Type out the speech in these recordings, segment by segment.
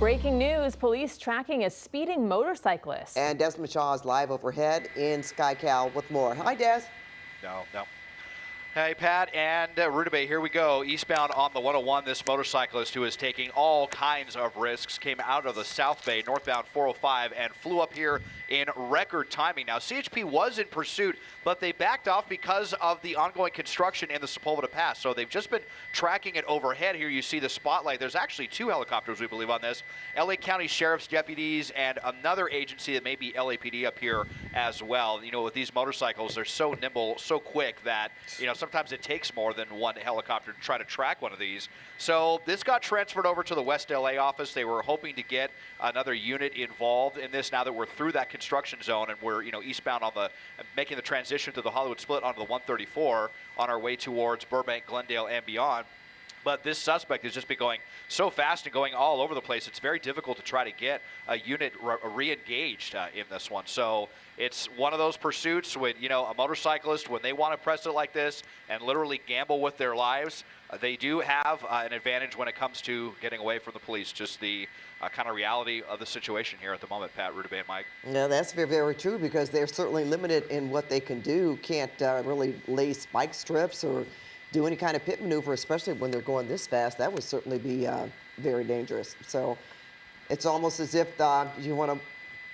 Breaking news, police tracking a speeding motorcyclist. And Desmond Shaw is live overhead in SkyCal with more. Hi, Des. No. Hey, Pat and Rudabeh, here we go. Eastbound on the 101, this motorcyclist who is taking all kinds of risks came out of the South Bay, northbound 405, and flew up here in record timing. Now, CHP was in pursuit, but they backed off because of the ongoing construction in the Sepulveda Pass. So they've just been tracking it overhead. Here you see the spotlight. There's actually 2 helicopters, we believe, on this. LA County Sheriff's deputies and another agency that may be LAPD up here as well. You know, with these motorcycles, they're so nimble, so quick that, you know, sometimes it takes more than one helicopter to try to track one of these. So this got transferred over to the West LA office. They were hoping to get another unit involved in this now that we're through that construction zone and we're, you know, eastbound on the, making the transition to the Hollywood split onto the 134 on our way towards Burbank, Glendale, and beyond. But this suspect has just been going so fast and going all over the place. It's very difficult to try to get a unit re-engaged in this one. So it's one of those pursuits when, you know, a motorcyclist, when they want to press it like this and literally gamble with their lives, they do have an advantage when it comes to getting away from the police. Just the kind of reality of the situation here at the moment, Pat, Rudabeh, and Mike. No, that's very, very true because they're certainly limited in what they can do. Can't really lay spike strips or do any kind of pit maneuver, especially when they're going this fast. That would certainly be very dangerous. So it's almost as if you want to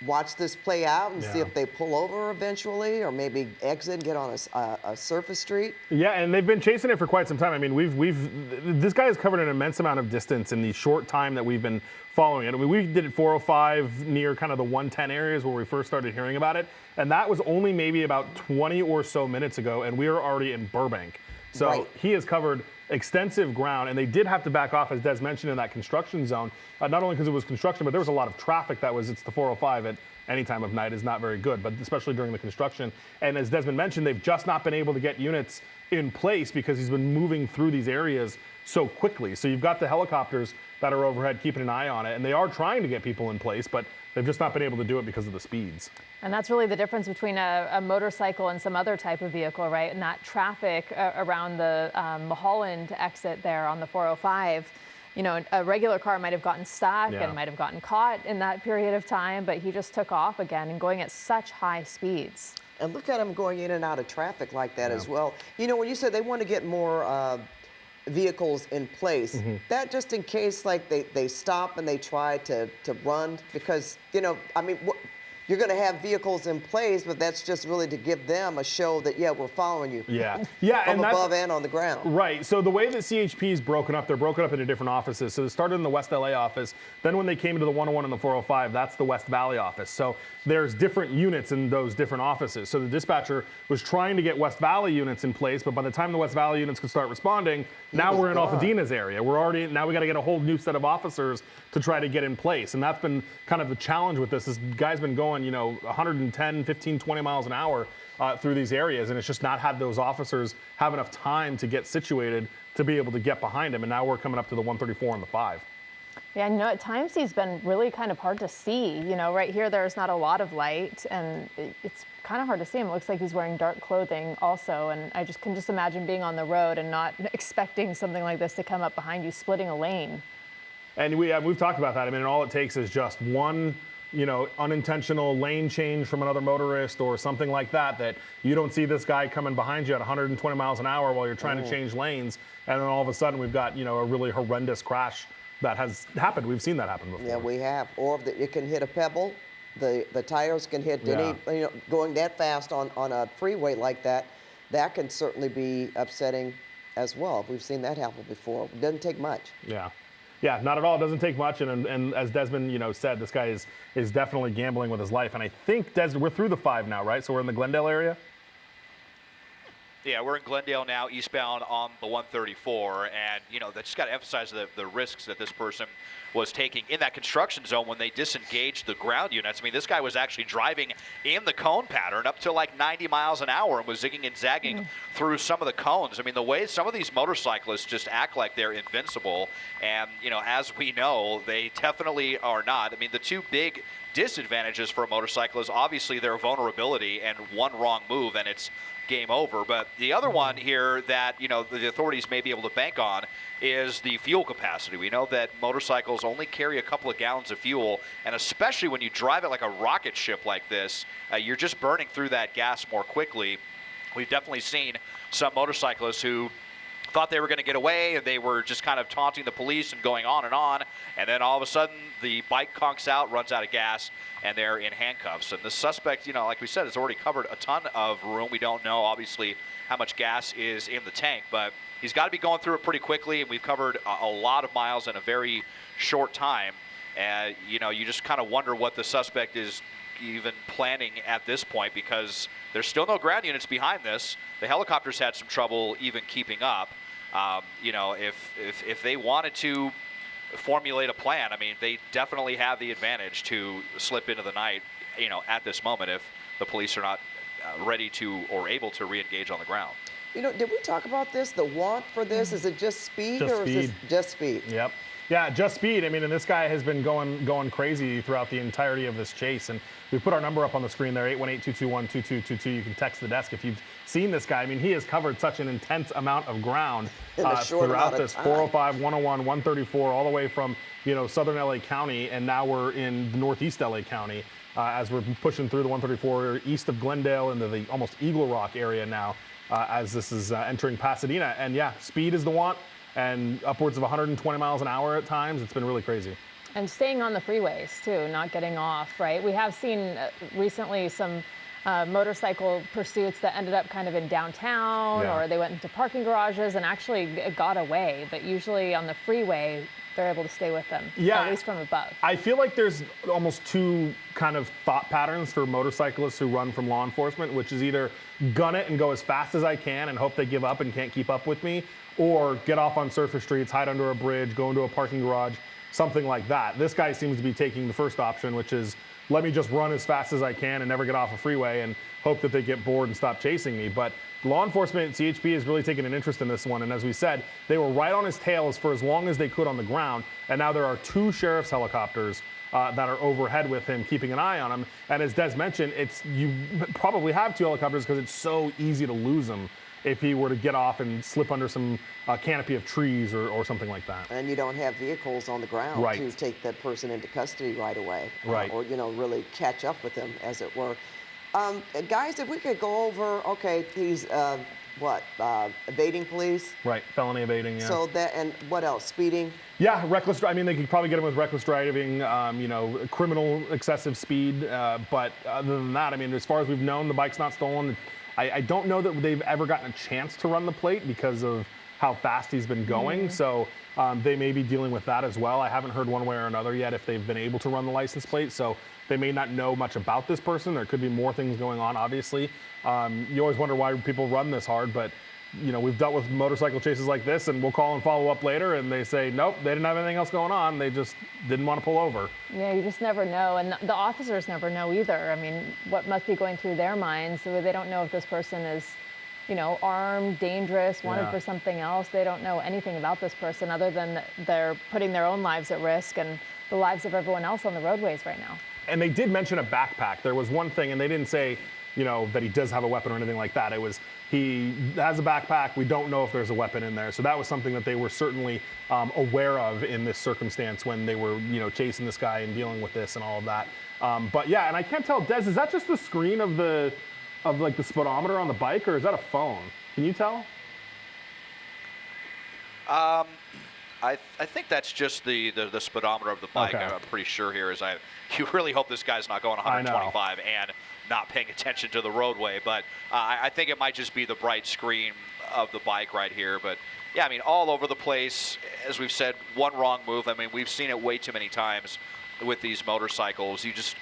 watch this play out and see if they pull over eventually, or maybe exit and get on a surface street. Yeah, and they've been chasing it for quite some time. I mean, this guy has covered an immense amount of distance in the short time that we've been following it. I mean, we did it 405 near kind of the 110 areas where we first started hearing about it, and that was only maybe about 20 or so minutes ago, and we are already in Burbank. So he has covered extensive ground, and they did have to back off, as Des mentioned, in that construction zone, not only because it was construction, but there was a lot of traffic it's the 405 at any time of night is not very good, but especially during the construction. And as Desmond mentioned, they've just not been able to get units in place because he's been moving through these areas so quickly. So you've got the helicopters that are overhead keeping an eye on it, and they are trying to get people in place, but they've just not been able to do it because of the speeds. And that's really the difference between a motorcycle and some other type of vehicle, right? And that traffic around the Mulholland exit there on the 405, you know, a regular car might have gotten stuck and might have gotten caught in that period of time, but he just took off again and going at such high speeds. And look at him going in and out of traffic like that as well. You know, when you said they want to get more vehicles in place, that just in case like they stop and they try to run, because, you know, I mean, you're going to have vehicles in place, but that's just really to give them a show that, yeah, we're following you. From above and on the ground. Right. So the way that CHP is broken up, they're broken up into different offices. So they started in the West LA office. Then when they came into the 101 and the 405, that's the West Valley office. So there's different units in those different offices. So the dispatcher was trying to get West Valley units in place, but by the time the West Valley units could start responding, now we're in Altadena's area. Now we got to get a whole new set of officers to try to get in place. And that's been kind of the challenge with this. This guy's been going, you know, 110, 15, 20 miles an hour through these areas, and it's just not had those officers have enough time to get situated to be able to get behind him. And now we're coming up to the 134 and the 5. Yeah, you know, at times he's been really kind of hard to see. You know, right here, there's not a lot of light, and it's kind of hard to see him. It looks like he's wearing dark clothing also, and I can just imagine being on the road and not expecting something like this to come up behind you, splitting a lane. And we've talked about that. I mean, all it takes is just one, you know, unintentional lane change from another motorist or something like that, that you don't see this guy coming behind you at 120 miles an hour while you're trying to change lanes, and then all of a sudden we've got, you know, a really horrendous crash that has happened. We've seen that happen before. Yeah, we have. Or it can hit a pebble. The tires can hit any, you know, going that fast on a freeway like that, that can certainly be upsetting as well. We've seen that happen before. It doesn't take much. Yeah, not at all. It doesn't take much, and as Desmond, you know, said, this guy is definitely gambling with his life. And I think, Des, we're through the 5 now, right? So we're in the Glendale area? Yeah, we're in Glendale now, eastbound on the 134, and, you know, they just got to emphasize the risks that this person was taking in that construction zone when they disengaged the ground units. I mean, this guy was actually driving in the cone pattern up to like 90 miles an hour and was zigging and zagging through some of the cones. I mean, the way some of these motorcyclists just act like they're invincible, and, you know, as we know, they definitely are not. I mean, the 2 big disadvantages for a motorcycle is obviously their vulnerability and one wrong move, and it's game over. But the other one here that, you know, the authorities may be able to bank on is the fuel capacity. We know that motorcycles only carry a couple of gallons of fuel, and especially when you drive it like a rocket ship like this, you're just burning through that gas more quickly. We've definitely seen some motorcyclists who thought they were going to get away, and they were just kind of taunting the police and going on, and then all of a sudden the bike conks out, runs out of gas, and they're in handcuffs. And the suspect, you know, like we said, has already covered a ton of room. We don't know, obviously, how much gas is in the tank, but he's got to be going through it pretty quickly, and we've covered a lot of miles in a very short time. And, you know, you just kind of wonder what the suspect is even planning at this point, because there's still no ground units behind this. The helicopters had some trouble even keeping up. You know, if they wanted to formulate a plan, I mean, they definitely have the advantage to slip into the night, you know, at this moment if the police are not ready to or able to re-engage on the ground. You know, did we talk about this? The want for this, is it just speed Just or speed. is this just speed? Yep. Yeah, just speed. I mean, and this guy has been going crazy throughout the entirety of this chase. And we put our number up on the screen there, 818-221-2222. You can text the desk if you've seen this guy. I mean, he has covered such an intense amount of ground throughout this 405, 101, 134, all the way from, you know, southern LA County, and now we're in northeast LA County as we're pushing through the 134 east of Glendale into the almost Eagle Rock area now as this is entering Pasadena. And yeah, speed is the want. And upwards of 120 miles an hour at times. It's been really crazy. And staying on the freeways, too, not getting off, right? We have seen recently some motorcycle pursuits that ended up kind of in downtown, or they went into parking garages and actually got away. But usually on the freeway, they're able to stay with them, at least from above. I feel like there's almost two kind of thought patterns for motorcyclists who run from law enforcement, which is either gun it and go as fast as I can and hope they give up and can't keep up with me, or get off on surface streets, hide under a bridge, go into a parking garage, something like that. This guy seems to be taking the first option, which is let me just run as fast as I can and never get off a freeway and hope that they get bored and stop chasing me. But law enforcement, CHP, has really taken an interest in this one. And as we said, they were right on his tail for as long as they could on the ground. And now there are two sheriff's helicopters that are overhead with him, keeping an eye on him. And as Des mentioned, you probably have two helicopters because it's so easy to lose them if he were to get off and slip under some canopy of trees or something like that. And you don't have vehicles on the ground to take that person into custody right away. Or, you know, really catch up with them, as it were. Guys, if we could go over, okay, he's, evading police? Right, felony evading, yeah. So that, and what else, speeding? Yeah, reckless, I mean, they could probably get him with reckless driving, you know, criminal excessive speed. But other than that, I mean, as far as we've known, the bike's not stolen. I don't know that they've ever gotten a chance to run the plate because of how fast he's been going. So they may be dealing with that as well. I haven't heard one way or another yet if they've been able to run the license plate. So they may not know much about this person. There could be more things going on, obviously. You always wonder why people run this hard, but you know, we've dealt with motorcycle chases like this, and we'll call and follow up later, and they say, nope, they didn't have anything else going on. They just didn't want to pull over. Yeah, you just never know. And the officers never know either. I mean, what must be going through their minds? They don't know if this person is, you know, armed, dangerous, wanted for something else. They don't know anything about this person other than they're putting their own lives at risk and the lives of everyone else on the roadways right now. And they did mention a backpack. There was one thing, and they didn't say, you know, that he does have a weapon or anything like that. It was, he has a backpack. We don't know if there's a weapon in there. So that was something that they were certainly aware of in this circumstance when they were, you know, chasing this guy and dealing with this and all of that. But yeah, and I can't tell, Des, is that just the screen of like the speedometer on the bike, or is that a phone? Can you tell? I think that's just the speedometer of the bike. Okay. I'm pretty sure here is you really hope this guy's not going 125 and not paying attention to the roadway. But I think it might just be the bright screen of the bike right here. But yeah, I mean, all over the place. As we've said, one wrong move. I mean, we've seen it way too many times with these motorcycles. You just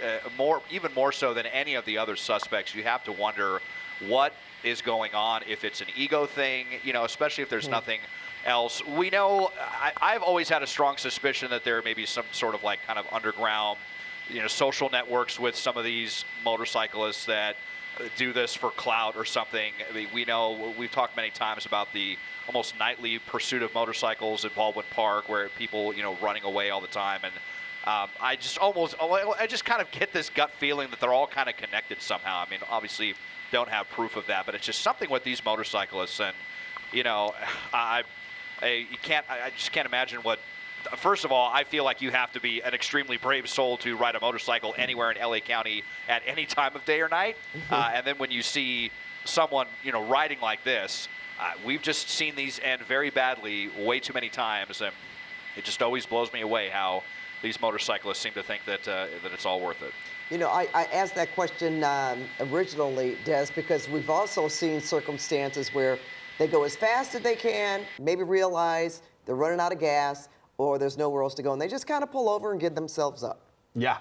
even more so than any of the other suspects, you have to wonder what is going on. If it's an ego thing, you know, especially if there's nothing else. We know, I've always had a strong suspicion that there may be some sort of like kind of underground, you know, social networks with some of these motorcyclists that do this for clout or something. I mean, we know, we've talked many times about the almost nightly pursuit of motorcycles in Baldwin Park, where people, you know, running away all the time. And I just kind of get this gut feeling that they're all kind of connected somehow. I mean, obviously don't have proof of that, but it's just something with these motorcyclists, and you know, I just can't imagine what. First of all, I feel like you have to be an extremely brave soul to ride a motorcycle anywhere in LA County at any time of day or night. And then when you see someone, you know, riding like this, we've just seen these end very badly way too many times, and it just always blows me away how these motorcyclists seem to think that that it's all worth it. You know, I asked that question originally, Des, because we've also seen circumstances where they go as fast as they can, maybe realize they're running out of gas, or there's nowhere else to go, and they just kind of pull over and give themselves up. Yeah,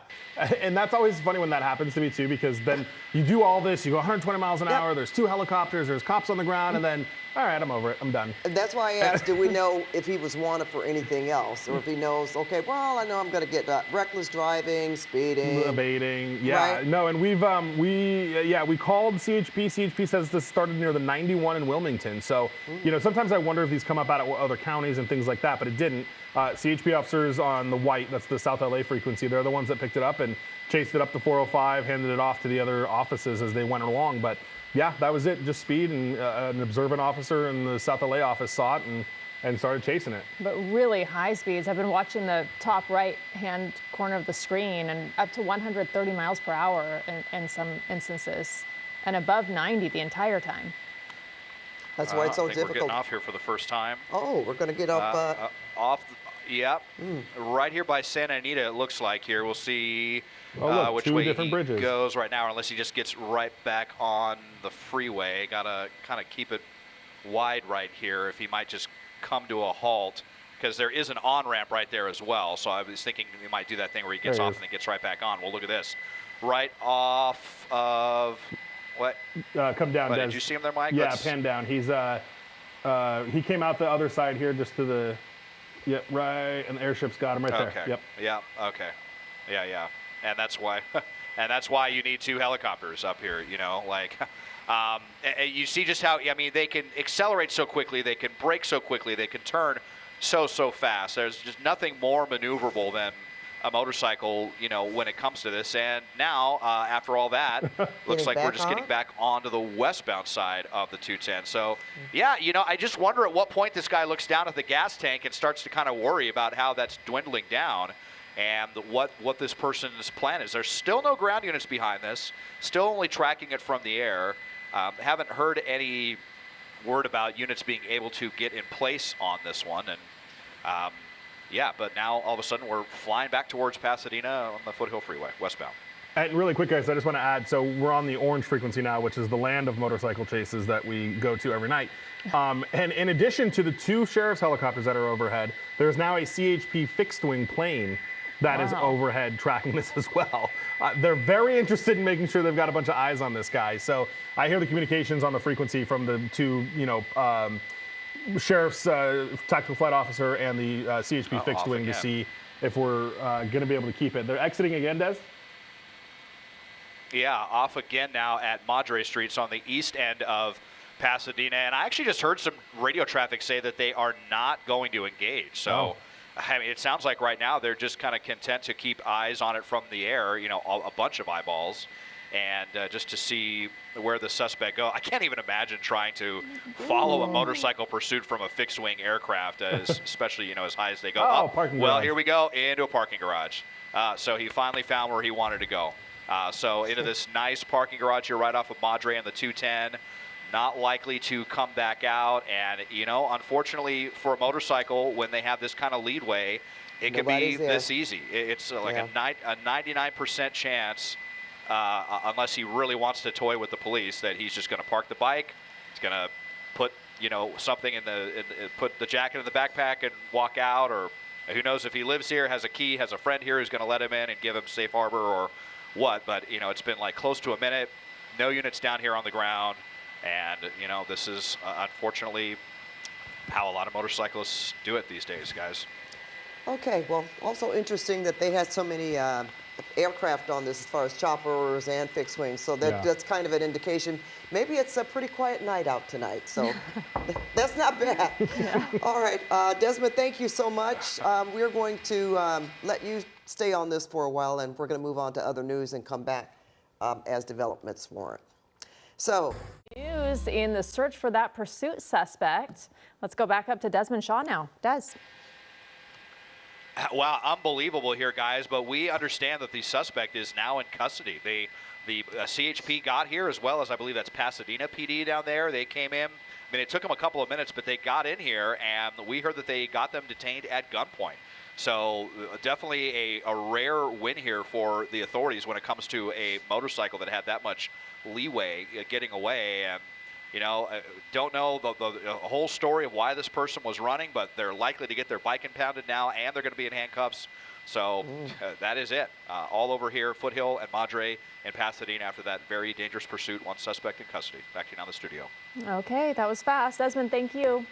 and that's always funny when that happens to me too, because then you do all this, you go 120 miles an hour, there's 2 helicopters, there's cops on the ground, and then, all right, I'm over it, I'm done. And that's why I asked, do we know if he was wanted for anything else, or if he knows, okay, well, I know I'm going to get reckless driving, speeding. Evading, yeah, right? no, and we called CHP. CHP says this started near the 91 in Wilmington, so, you know, sometimes I wonder if these come up out of other counties and things like that, but it didn't. CHP officers on the white, that's the South LA frequency, they're the ones that picked it up and chased it up to 405, handed it off to the other offices as they went along. But yeah, that was it, just speed, and an observant officer in the South LA office saw it and started chasing it. But really high speeds. I've been watching the top right-hand corner of the screen, and up to 130 miles per hour in some instances, and above 90 the entire time. That's why it's so difficult. We're getting off here for the first time. Oh, we're going to get off. Yep, right here by Santa Anita, it looks like here. We'll see which two way different he bridges goes right now, unless he just gets right back on the freeway. Got to kind of keep it wide right here if he might just come to a halt, because there is an on-ramp right there as well. So I was thinking he might do that thing where he gets off and then gets right back on. Well, look at this. Right off of what? Come down, Des. Did you see him there, Mike? Yeah, pan down. He's he came out the other side here just to the. Yep, right, and the airship's got him right there. Yep. Yeah. Okay. Yeah. And that's why you need 2 helicopters up here. You know, like, you see just how, I mean, they can accelerate so quickly, they can brake so quickly, they can turn so fast. There's just nothing more maneuverable than a motorcycle, you know, when it comes to this. And now, after all that, looks like we're just getting back onto the westbound side of the 210. So, yeah, you know, I just wonder at what point this guy looks down at the gas tank and starts to kind of worry about how that's dwindling down and what this person's plan is. There's still no ground units behind this, still only tracking it from the air. Haven't heard any word about units being able to get in place on this one. And, yeah, but now all of a sudden we're flying back towards Pasadena on the Foothill Freeway, westbound. And really quick, guys, I just want to add, so we're on the orange frequency now, which is the land of motorcycle chases that we go to every night. And in addition to the 2 sheriff's helicopters that are overhead, there's now a CHP fixed-wing plane that is overhead tracking this as well. They're very interested in making sure they've got a bunch of eyes on this guy. So I hear the communications on the frequency from the 2, you know, Sheriff's Tactical Flight Officer and the CHP fixed wing to see if we're going to be able to keep it. They're exiting again, Des? Yeah, off again now at Madre Streets on the east end of Pasadena. And I actually just heard some radio traffic say that they are not going to engage. So, I mean, it sounds like right now they're just kind of content to keep eyes on it from the air, you know, a bunch of eyeballs. And just to see where the suspect go. I can't even imagine trying to follow a motorcycle pursuit from a fixed-wing aircraft, especially, you know, as high as they go. Parking well, garage. Here we go into a parking garage. So he finally found where he wanted to go. So into this nice parking garage here right off of Madre and the 210. Not likely to come back out. And, you know, unfortunately for a motorcycle, when they have this kind of leadway, it can be this easy. It's like a 99% chance, unless he really wants to toy with the police, that he's just going to park the bike. He's going to put, you know, something put the jacket in the backpack and walk out, or who knows if he lives here, has a key, has a friend here who's going to let him in and give him safe harbor or what. But, you know, it's been like close to a minute, no units down here on the ground. And, you know, this is unfortunately how a lot of motorcyclists do it these days, guys. Okay, well, also interesting that they had so many aircraft on this as far as choppers and fixed wings, so that's kind of an indication. Maybe it's a pretty quiet night out tonight, so that's not bad. All right, Desmond, thank you so much. We're going to let you stay on this for a while, and we're going to move on to other news and come back as developments warrant. So News in the search for that pursuit suspect. Let's go back up to Desmond Shaw now. Des. Wow, unbelievable here, guys. But we understand that the suspect is now in custody. The CHP got here, as well as I believe that's Pasadena PD down there. They came in. I mean, it took them a couple of minutes, but they got in here, and we heard that they got them detained at gunpoint. So definitely a rare win here for the authorities when it comes to a motorcycle that had that much leeway getting away. And you know, don't know the whole story of why this person was running, but they're likely to get their bike impounded now, and they're going to be in handcuffs. So that is it. All over here, Foothill and Madre and Pasadena after that very dangerous pursuit. One suspect in custody. Back to you now in the studio. Okay, that was fast. Desmond, thank you.